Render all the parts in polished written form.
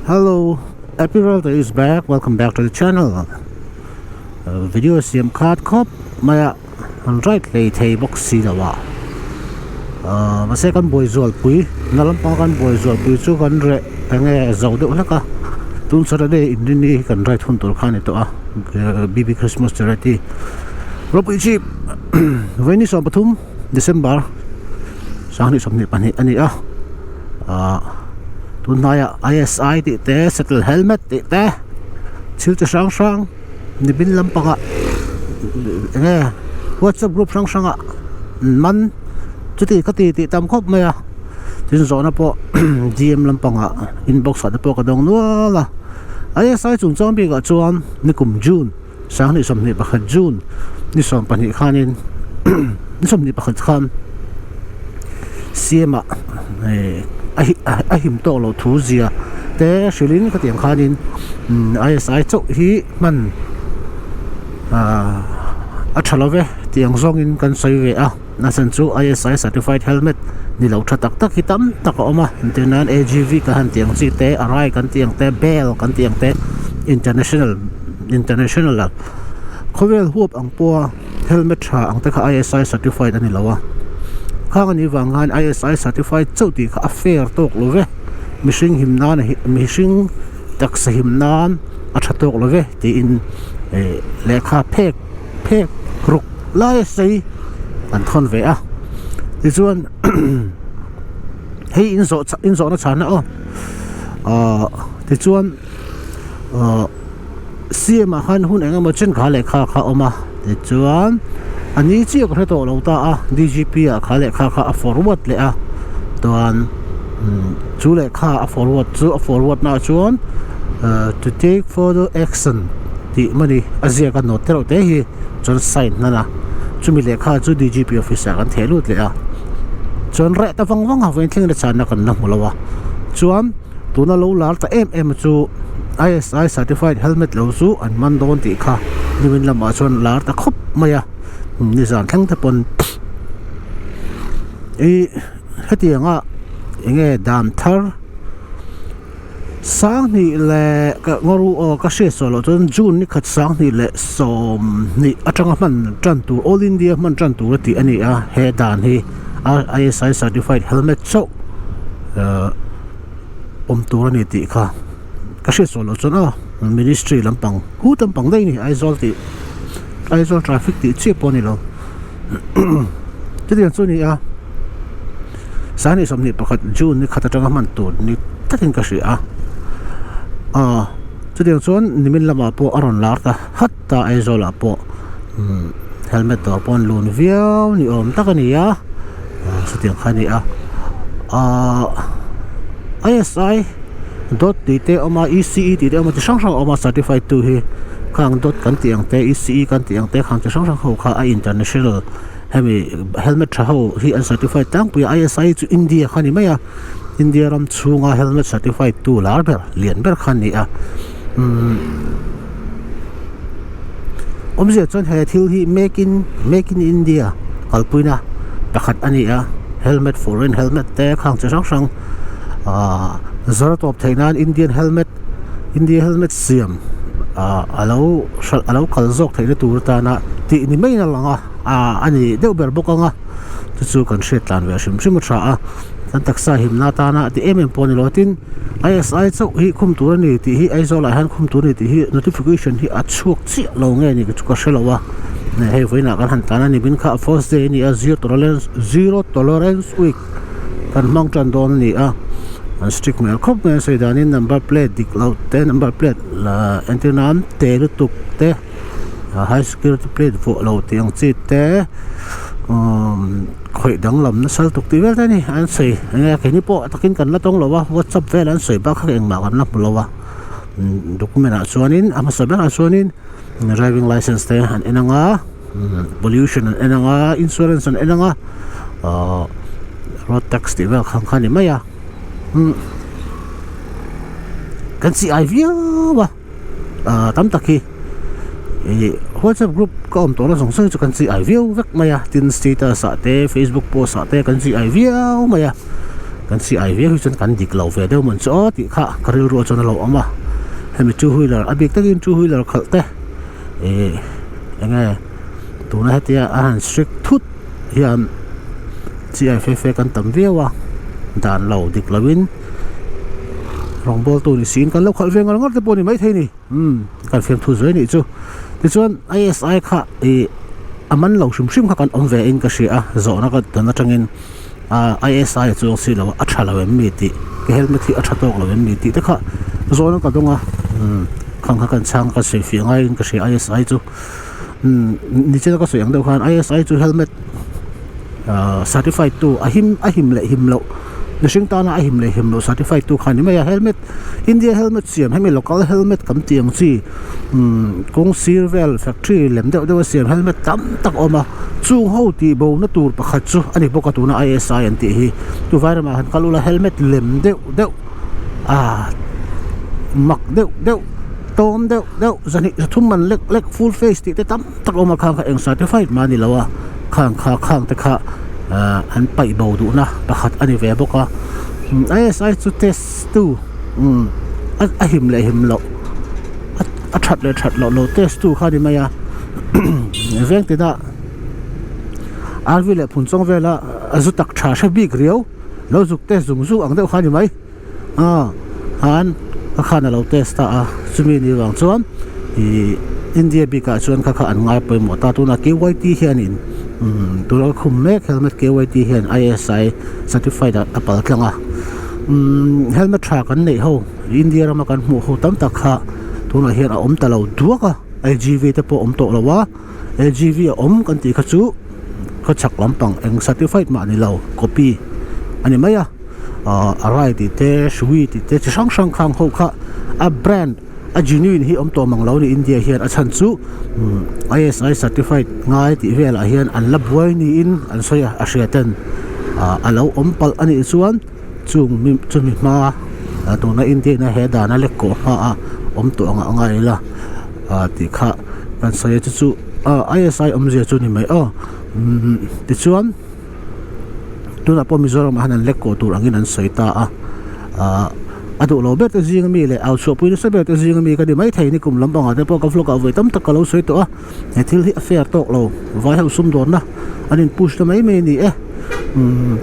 Hello, Epiral is back. Welcome back to the channel. Video sim card cop maya right lay thei box si dawa. Ma second boy zol pui nalam pa kan boy zol pui chu kan re tange zau de laka. Tun Saturday indini kan right hun tur khan to a BB Christmas charity. Ropi chi Veni so pathum December sang ni somni pani ani a. Tunaya ISI ti te settle helmet ti te chil te sang ni bin lam panga nge WhatsApp group sang man chuti kati ti tam khop maya tin zona po GM lam panga inbox at po kadong nuala ISI chung chong bi ga chuan ni kum June sang ni somni pakhat June ni som pani khanin ni somni pakhat khan siema ahim to lo thu zia te shilin ka tiang khanin ISI chok hi man a thalove tiang zongin kan soive a na san chu ISI certified helmet ni lo tha tak tak hitam tak oma tenan AGV ka han tiang chi te arai kan tiang te bel kan tiang te international khovel huap ang po helmet tha ang te kha ISI certified ani lawa khang ani wangan ISI certified choti kha affair tok love mishing himnan mishing taksa himnan athatok love ti in lekha phek ruk lai sei an thon ve a ti chuan hei in zo na chana ti chuan siema han hun anga ma chen kha lekha kha oma ti chuan ani chi ko to lo ta a DGP a khale kha a forward le a ton chu le kha a forward na chuan to take further action ti mani azia ka no tero te hi chon sign na chumi le kha chu DGP officer kan thelut le a chon re ta wang ha wen thing na chan na kan na mulawa chuan tuna lo lar ta chu ISI certified helmet lo chu an man don ti kha nimin lama chon lar ta khop maya ni zan thang ta pon hetianga enge dam thar sang ni le ka ngoru o ka she solo ton June ni khat sang ni le som ni atanga man tran tu all India man tran tu ti ani a he dan hi ISI certified helmet so tur ni ti kha ka she solo chona ministry lampang hu tampang dai ni Aizol traffic ti che poni lo tidian chu ni a sani somni pakhat June ni khata tanga man tur ni takin ka shi a tidian chuan nimin lama po aron lar ta hatta Aizol a po helmet to pon lun viau ni om takani a sutiang khani a ISI dot ti te oma ECE ti te oma sang oma certified tu hi khang dot kan tiang te ECE kan tiang te khang sang ho kha a international hemi helmet tha ho hi uncertified tang pu ISI chu India khani maya India ram chunga helmet certified tu lar ber lian ber khani a omje chon he thil hi make in India kalpuina pakhat ani a helmet foreign helmet te khang sang zara top thainan India helmet siam alo kalzok thaina tur ta na ti ni mai na langa ani deu ber bokanga chu kan hret tlan ve sim tha a tan taksa himna ta na ti poni lotin ISI chau hi khum tur ni ti hi Aizol han khum tur ni ti hi notification hi achuk chi lo nge ni chu ka shelawa ne he voina kan han ta na ni bin kha first day ni a zero tolerance week kan mang tan don ni a strict mel khop me sei danin number plate diklau te number plate la antenam te lutuk te high security plate vo lo tiang chi te khoi dang lam na sal tuk ti vel tani an sei anga ke ni po takin kan la tong lowa WhatsApp vel an sei ba kha eng ma kan na lowa document a chuanin ama saber a chuanin driving license te an enanga pollution an enanga insurance an enanga road tax ti vel khang khani maya kan si ai viawa tam taki WhatsApp group ko to na song chu kan si ai viau vek maya tin status ate Facebook post ate kan si ai viau maya kan si ai ve hu chon kan dik lo ve deuh mon cho ti kha karil ro chon lo ama hemi two wheeler abik takin two wheeler khalte enge tuna hetia an strict thut hian chi ai fe kan tam vewa dan lo dik lawin rong bol tu ni sin kan lo khal ve ngal ngal te poni mai thei ni kan fiam thu zoi ni chu ti chuan ISI kha aman lo shim kha kan om ve in ka sia zo na ka tan atangin ISI chu si lo a thala we mi ti ke helmet hi a tha tok lo we mi ti te kha zo na ka donga khang kha kan chang ka se fi ngai in ka sia ISI chu ni che ka so yang deuh khan ISI chu helmet certified tu ahim le him lo nising ta na ahim le him lo certified tu khan ni mai helmet India helmet siam hemi local helmet kam tiang chi kong Sirvel factory lem deuh siam helmet tam tak oma chung ho ti bo na tur pakhat chu ani boka tu na ISI an ti hi tu vai ma han kalula helmet lem deuh mak deuh tom deuh zani thum man lek full face ti te tam tak oma khang ka eng certified mani lawa khang te kha an pai bo du na pakhat ani ve boka ISI chu test tu ahim le him lo a that lo test tu kha ni maya veng te da alvi le phun chong vela azu tak tha sha big riau lo zuk test zu ang deuh kha ni mai han khana lo test ta chumi ni wang chuan India bika chuan kha an ngai poi mo ta tu na KYT hianin tu lo khum mek helmet KYT hian ISI certified apal tlanga helmet tha kan nei ho India rama kan mu ho tam tak kha tu na hian a om ta lo duaka LGV te po om to lawa LGV om kan ti kha chu kha chak lampang eng certified ma ni lo copy ani maya arai ti te shui ti te sang khang ho kha a brand a genuine hi om to mang lo ni India hian a chan chu ISI certified ngai ti vel a hian an la buai ni in an soya a hriatan a lo om pal ani chuan chumi ma to na India na he da na le ko ha om to anga ngai la ti kha kan soya chu ISI om je chu ni mai ti chuan tu na po Mizoram hanan le ko tur angin an soita adu lo bet jing mi le au so pui se bet jing mi ka di mai thei ni kum lampang ate po ka flok a ve tam tak ka lo soi to he thil hi affair tok lo vai hau sum don na anin push ta mai me ni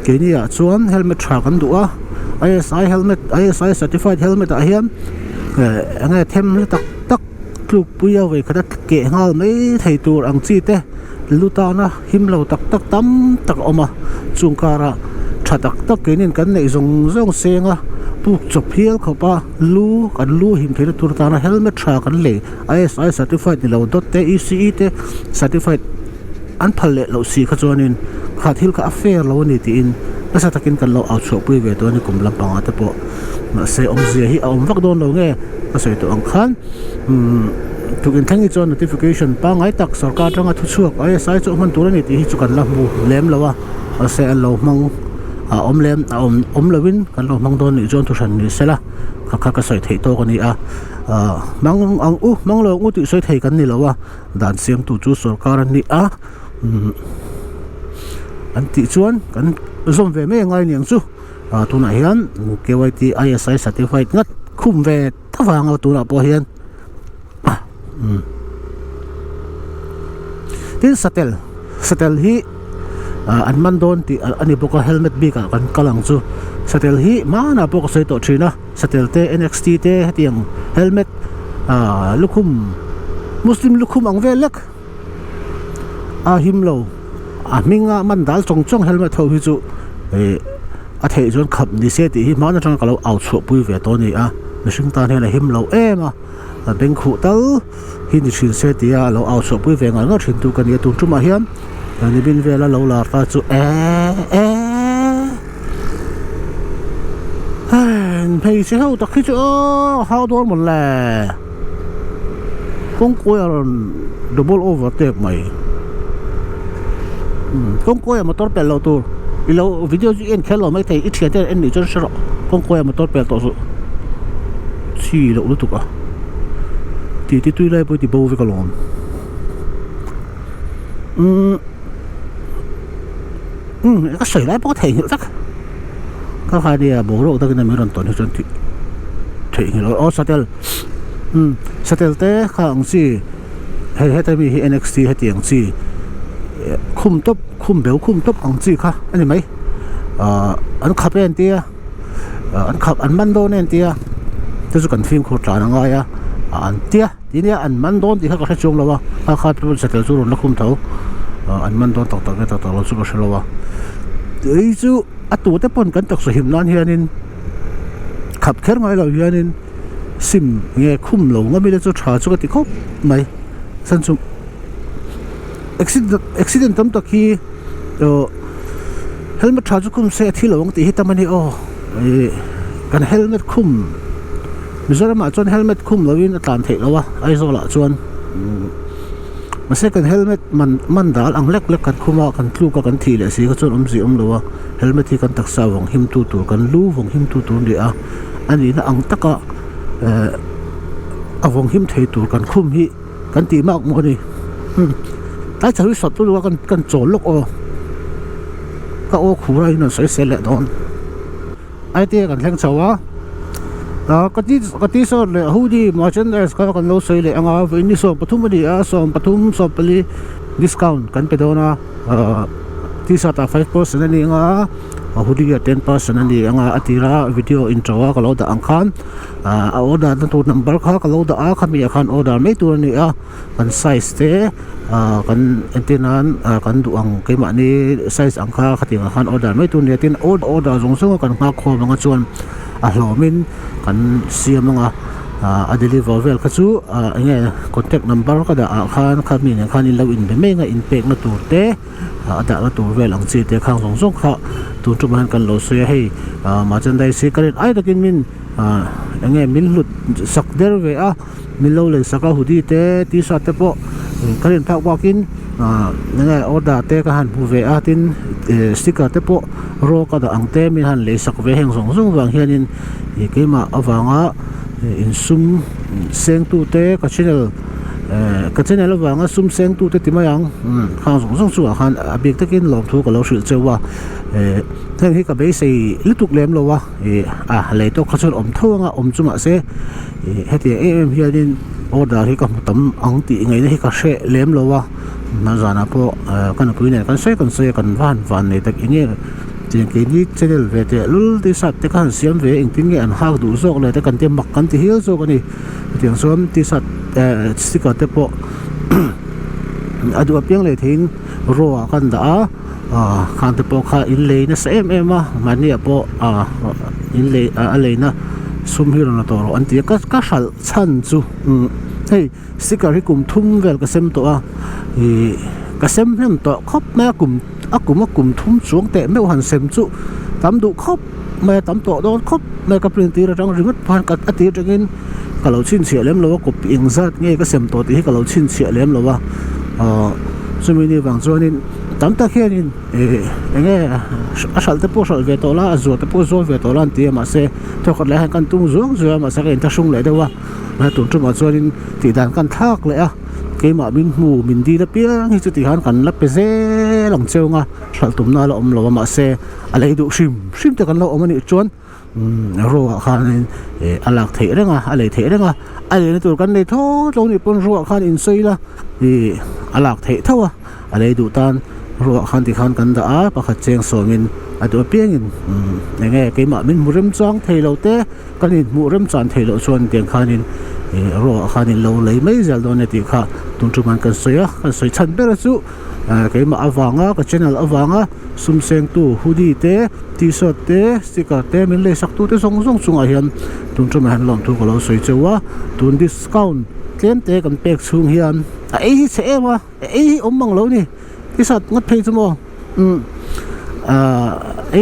ke ni a chuan helmet tha kan du ISI certified helmet a hian anga them le tak kluk puya ve khadat ke ngal mai thei tur ang chi te luta na him lo tak tam tak oma chungkara thatak tak kenin kan nei zong senga puk chop hial khopa lu him thei tur ta na helmet tha kan le ISI certified ni lo dot te ECE te certified an phal le lo si kha chuanin kha thil ka affair lo ni ti in asa takin kan lo out chop we to ni kum lampang ate po na se om zia hi om vak don lo nge ka sei to ang khan tukin thangi chuan notification pa ngai tak sarkar tanga thu chuak ISI chu man tur ni ti hi chu kan la mu lem lawa ase an lo mang om lem om lawin kan lo mang don ni chuan thu san ni sela kha ka sei thei to ko ni mang lo ngu ti sei thei kan ni lawa dan siam tu chu sarkar ni an ti chuan kan zom ve me ngai niang chu tuna hian KYT ISI certified ngat khum ve thawang tuna po hian tin satel hi an man don ti ani boka helmet bi ka kan kalang chu satel hi mana po ka sei to thina satel te NXT te hetiang helmet lukhum muslim lukhum ang velek himlo minga man dal chong helmet ho hi chu a thei zon khap ni se ti hi mana tang kalo out chho pui ve to ni mishing ta ne himlo ema beng khu tal hi ni thin se ti lo out chho pui ve ngal thin tu kan ye tu tuma hiam ni bin vela lo la ta chu phei se ho tak hi chu how don mon la kong ko double overtake mai kong ko motor pe lo tu ilo video ju en khelo mai thei i thia te en ni chon shro kong ko motor pe to su chi lo lu tu ka ti tu lai po ti bo ve ka lon ka sei lai po thei tak ka kha dia bo ro ta kina mi ron ton hi chon thi thei lo o satel satel te kha ang si he ta mi hi NXT he tiang chi khum top ang chi kha ani mai an khapen tia an khap an man do nen tia tu kan film kho tla nga ya an tia tinia an man don ti kha ka chung lawa kha tu satel chu ron la khum tho an man don tak lo chu ka shlowa ei chu atu te pon kan tak so him nan hianin khap kher ngai lo hianin sim nge khum lo nga mi le chu tha chu ka ti khop mai san chu accident tam tak hi helmet tha chu khum se thi lo ti hi tamani kan helmet khum mizoram a chon helmet khum lovin atlan thei lawa ai zo la chuan ma second helmet man dal ang lek kan khuma kan tlu ka kan thi le si ka chon si lowa helmet hi kan taksa wong him tu kan lu wong him tu ni a ani na ang taka awong him thei tur kan khum hi kan ti mak mo ni tai chawi sot tu kan chol lok ka khurai na sai se le don ai te kan thleng chawa kati so le hudi merchandise ka kan lo sei le anga vini so pathum ni a so pathum so pali discount kan pe dona t-shirt 5% ani nga hudi 10% ani anga atira video intro ka lo da angkhan a order na tu number ka lo da a khami khan order mai tu ni a kan size te kan antenan kan duang ke ma ni size angkha khatinga khan order mai tu ni tin order jong song kan nga kho manga chuan a hlomin kan siam nga a deliver vel ka chu nge contact number ka da khan khami ne khan in lo in be me nga in pek na tur te da la tur vel ang chi te khang jong jong kha tu tu man kan lo se hei merchandise se karet ai takin min nge min lut sak der ve a min lo le saka hudi te t-shirt te po karin phak wakin nge order te ka han bu ve a tin sticker te po ro ka da ang te min han le sak ve heng jong jong wang hianin ke ma awanga in sum seng tu te ka channel wanga sum seng tu te timayang khang jong jong chu khan abik takin lom thu ka lo sil chewa theng hi ka be sei lituk lem lo wa le to khachon om thawanga om chuma se heti em hianin order hi ka tam ang ti ngai hi ka she lem lo wa na jana po kan puine kan se kan van ne tak inge tin ke ni channel ve te lul ti sat te kan siam ve ing tin nge an hak du zok le te kan te mak kan ti hil zo kan ni tiang som ti sat sticker te po adu apiang le thin ro kan da kan te po kha in le na sa em mani po in le a le na sum hi ro na to ro an ti ka hal chan chu hei sticker hi kum thum vel ka sem to ka sem hem to khop ma kum thum chuang te me han sem chu tam du khop me tam to do khop me ka print ti ra rang ringot phan ka ati tengin ka lo chin sia lem lo ko ping zat nge ka sem to ti ka lo chin sia lem lo wa chumi ni wang chuanin tam ta khianin nge asal te po sal ve to la zo te po zo ve to lan ti ma se to khat le han kan tung zong zo ma sa ka ta sung le de wa na tun chu ma chuanin ti dan kan thak le a ke ma min mu min di da piang hi chu ti han kan la pe ze long cheu nga sal tum na la om lo ma se alei du sim te kan lo om ani chuan ro khan alak thei renga alei thei renga alei tur kan nei tho lo ni pon ro khan in sei la alak thei thawa alei du tan ro khan ti khan kan da a pakhat cheng so min adu piang in nge ke ma min murem chang thei lo te kan in murem chan thei lo chuan tiang khan in ro khan in lo lei mai zal don ti kha tun tu man kan soi chan ber chu ke ma awanga ka channel awanga sum seng tu hudi te t-shirt te sticker te min le sak tu te song chunga hian tun tu man lom thu ko lo soi chewa tun discount tlem te kan pek chung hian hi che ema om mang lo ni t-shirt ngat phei chu mo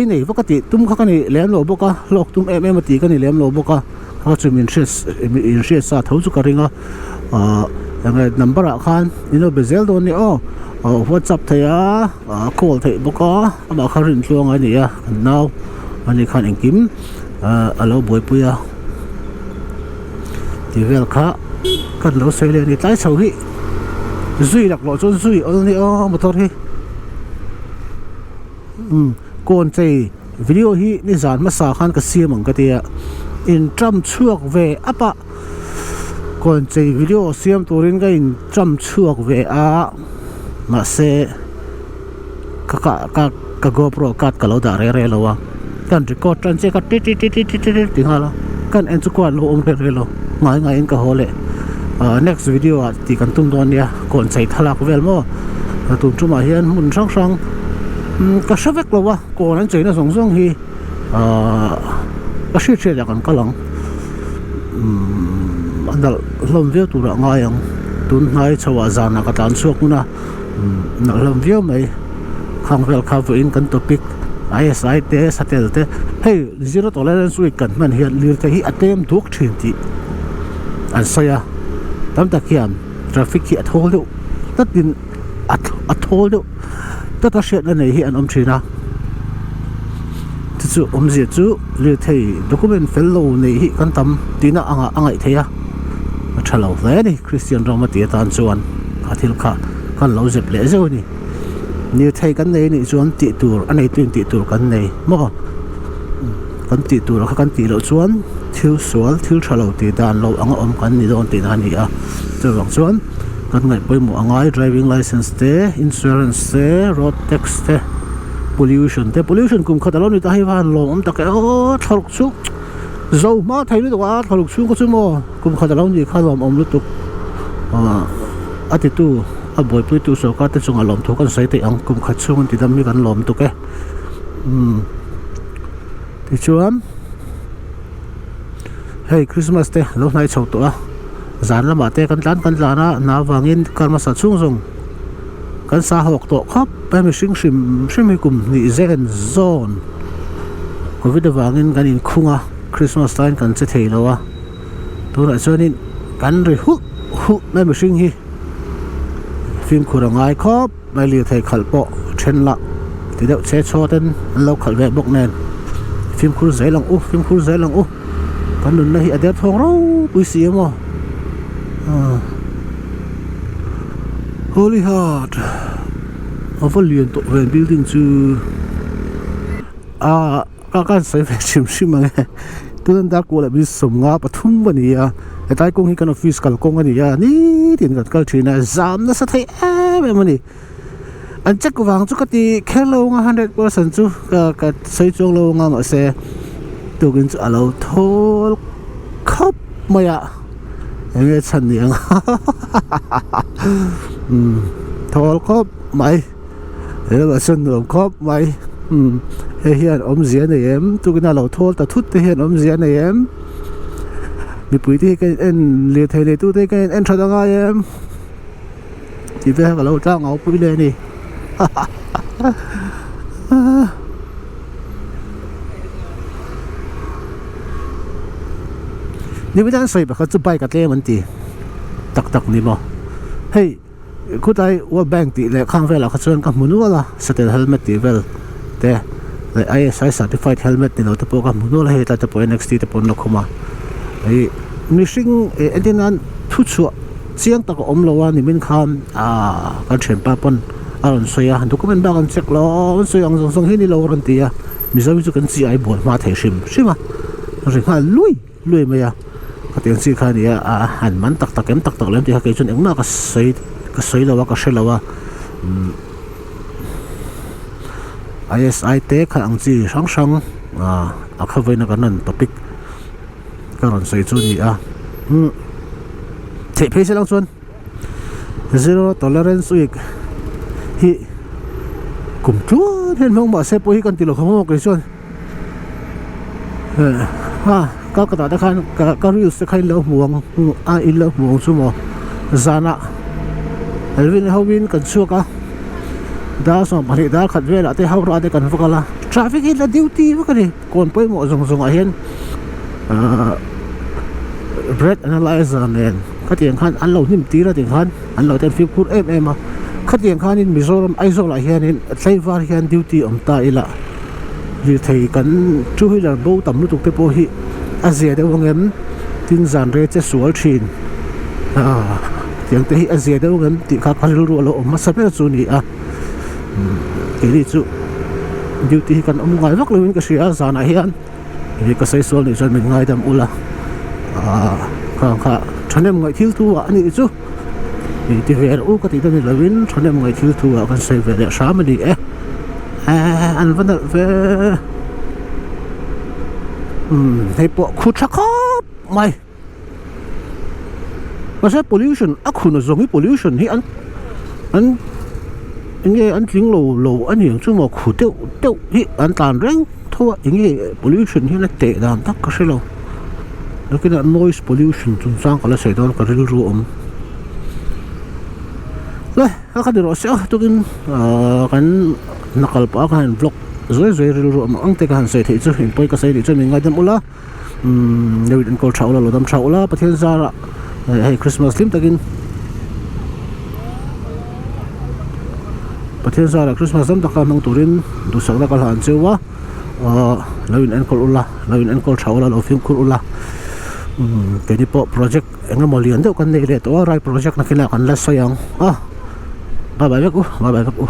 nei wakati tum kha kani lem lo boka lok tum em ti kani lem lo boka ha chu min she sa tho chu ka ringa anga number a khan ino bezel don ni WhatsApp thaya call thei boka ama kharin tluang ani ya now ani khan engkim alo boy puya ti vel kha kan lo sei le ni tai chau hi zui lak lo chon zui ol ni motor hi kon chei video hi ni zan ma sa khan ka siamang ka tia in tram chuak ve apa kon chei video siam turin ga in tram chuak ve a ma se ka GoPro kat ka lo da re lo wa kan record tran che ka ti ti hala kan en chu kwat lo om re lo ngai in ka hole next video at ti kan tum don ya kon chei thalak vel mo tum chuma hian mun sang ka shavek lo wa kon an chei na song hi ka shi che da kan kalang andal lom view tu ra ngai ang tun nai chawa zana ka tan suak na na lom view mai khang vel cover in kan topic ISI te satel te hey zero tolerance week kan man hian lir te hi atem duk thin ti an saya tam takiam traffic hi athol do tatin athol do tata shet na nei hi an thina chu omje chu lir thei document fellow nei hi kan tam tina angai theya thalo ve ni Christian Ramati tan chuan athil kha kan lo jep le zo ni ni thei kan nei ni chuan ti tur anei tin ti tur kan nei mo kan ti tur kha kan ti lo chuan thil sual thil thalo ti dan lo anga om kan ni don tin ani a chuwang chuan kan ngai poimo angai driving license te insurance te road tax te pollution kum khatalo ni ta hi van lo om tak o thaluk chu zo ma thai ni wa thaluk chu ko chu mo kum khatalo ni khalom om lu tu ati tu a boy pui tu so ka te chunga lom thu kan sai te ang kum khat chung ti dam mi kan lom tu ke ti chuan hey Christmas te lo nai chho to a zan lama te kan tlana na wangin karma sa chung zong kan sa hok to khop pa mi shim kum ni zen zone covid wangin kan in khunga Christmas time kan che thei lo a tu na chuanin kan ri hu na mi shing hi phim khurangai khop mai li thei khalpo then la ti deuh che choten an lo khal ve bok nen phim khur zailang u kan nun na hi ader thong ro pui si mo Holy Heart Avalian to ven building chu ka kan sai ve sim mang tuan da ko la bi som nga pathum bani ya etai kong hi kan office kal kong ani ya ni tin kal thina zam na sa thai em mani an chak wang chu ka ti khelo nga 100% chu ka sai chong lo nga ma se tugin chu alo thol khop maya enge chan ni ang thol khop mai ela san lo khop mai he hian om zian em tugin alo thol ta thut te hian om zian em mi pui ti cái en le thai le tu te cái en thada nga em ti ve ka lo ta ngau pui le ni ni bi dan sai ba kha chu bai ka tle man ti tak ni mo hey ku dai wa bank ti le khang vela kha chuan ka munu wala satel helmet ti vel te le ISI certified helmet ni lo te po ka munu la he ta te po NXT te po no khoma ei mishing edinan thu chu chiang tak om lo wa ni min kham ka then pa pon aron soya document ba kan check lo soyang song hi ni lo ran ti ya mi zo chu kan chi ai bol ma thai shima ri kha lui me ya ka tiang chi kha ni ya han man tak em tak lem ti ha ke chun eng na ka sei lo wa ka shela wa ISI te kha ang chi sang a kha ve na kan nan topic karon sei chu ni the phe lang chuan zero tolerance week hi kum chuan hen mong ma se po hi kan ti lo khamo ke chuan ka ta khan ka ri se khai lo muang in lo muang chu mo zana elvin hawin kan chuka da so mari da khat ve la te hawra de kan vakala traffic in la duty vakani kon poi mo zong a hian breath analyzer nen khatiang khan an lo nim tira ting khan an lo ten fip khur em a khatiang khan in Mizoram aizol a hian in tlaivar hian duty om ta ila li thei kan two wheeler bo tam lu tuk te po hi azia de wangem tin zan re che sual thin tiang te hi azia de wangem ti kha phal ru lo om sa pe chu ni a ke ri chu duty kan ngai vak lewin ka sia zana hian hi ka sei sol ni jan min ngai dam ula kha thanem ngai thil tu ani chu ti ver u ka ti da ni lewin thanem ngai thil tu kan sei ve sha ma ni an van ve hei po khu thakap mai masa pollution akhuna zongi pollution hi an inge an tling lo ani chu mo khu teu hi an tan reng thowa inge pollution hi na te dam tak ka selo lakina noise pollution chun sang kala sei don ka ril ru le ka diro se tukin kan nakal pa kan vlog zoi ril ru ang te kan sei the chu in poi ka sei ri chu mi ngai dam ula David and Cole chaula lo dam chaula pathian zara hey Christmas lim takin pathian zara Christmas dam takal nang turin du sakla kal han chewa David and Cole chaula lo film kul ula pedi po project enga molian deuh kan nei le to rai project na kila kan la sayang bye bye ku